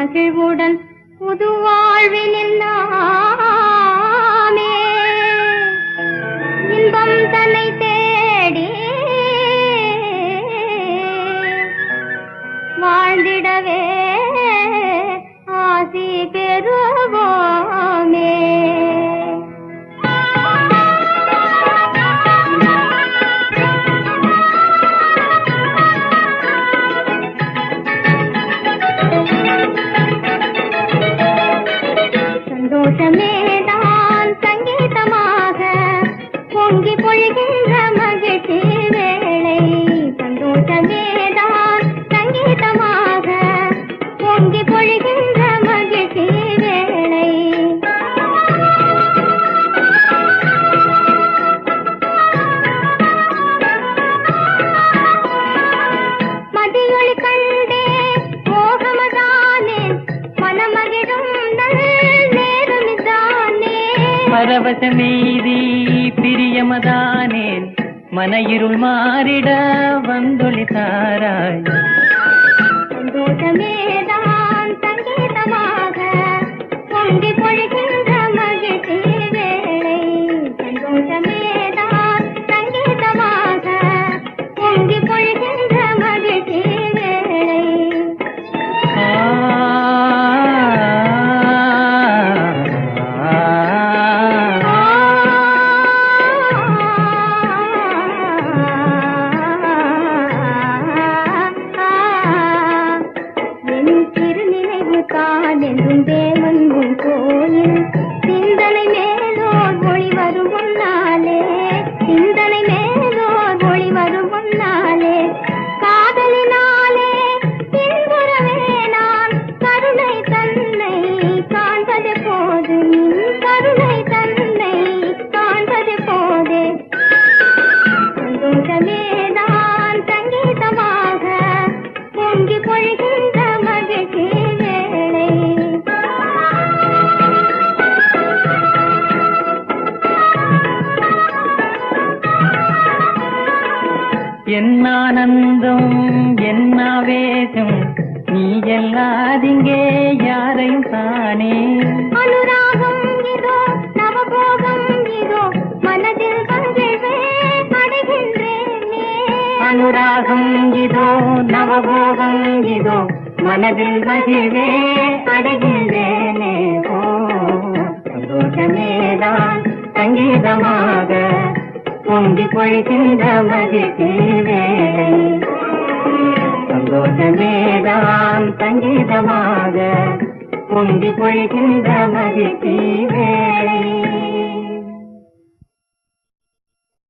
மகிழ்வுடன் புது வாழ்வினில் நாமே இன்பம் தன்னை தேடி வாழ்ந்திடவே ஆசி பெறுவோமே. சந்தோஷமேதான் சங்கீதமாக பொங்கி பொழிகின்ற மகிழ்ச்சி வேளை. சந்தோஷமேதான் சங்கீதமாக பொங்கி பொழிகின்ற மகிழ்ச்சி வேளை. மதியொளி கண்டே மோகமதானே மனமகிழும் பரவசமெய்தி பிரியமதானேன் மன இருள் மாறிட வந்துளித்தாராய். சந்தோஷமேதான் சங்கீதமாக பொங்கி பொழிகின்ற மகிழ்ச்சி வேளை. சந்தோஷமேதான் சங்கீதமாக பொங்கி பொழிகின்ற மகிழ்ச்சி வேளை. என்றும் தேவன் உன் கோயில் சிந்தனை மேலோர் ஒளி வரும் முன்னாலே. சிந்தனை மேலோர் ஒளி வரும் முன்னாலே. காதலினாலே பின்புறவே நான் கருணை தன்னை காண்பது போது. கருணை தன்னை காண்பது போதே. சந்தோஷமேதான் சங்கீதமாக பொங்கி பொழிகின்ற மகிழ்ச்சி. என்னானந்தம் என்னாவேசம் நீ எல்லாதிங்கே யாரையும் தானே. அனுராகம் இதோ நவபோகம் இதோ மனதில் மகிழ்வே அடைகின்றேனே. அனுராகம் இதோ நவபோகம் இதோ மனதில் மகிழ்வே அடைகின்றேனே. ஓ சந்தோஷமேதான் சங்கீதமாக பொங்கி பொழிகின்ற மகிழ்ச்சி வேளை. சந்தோஷமேதான் சங்கீதமாக பொங்கி பொழிகின்ற மகிழ்ச்சி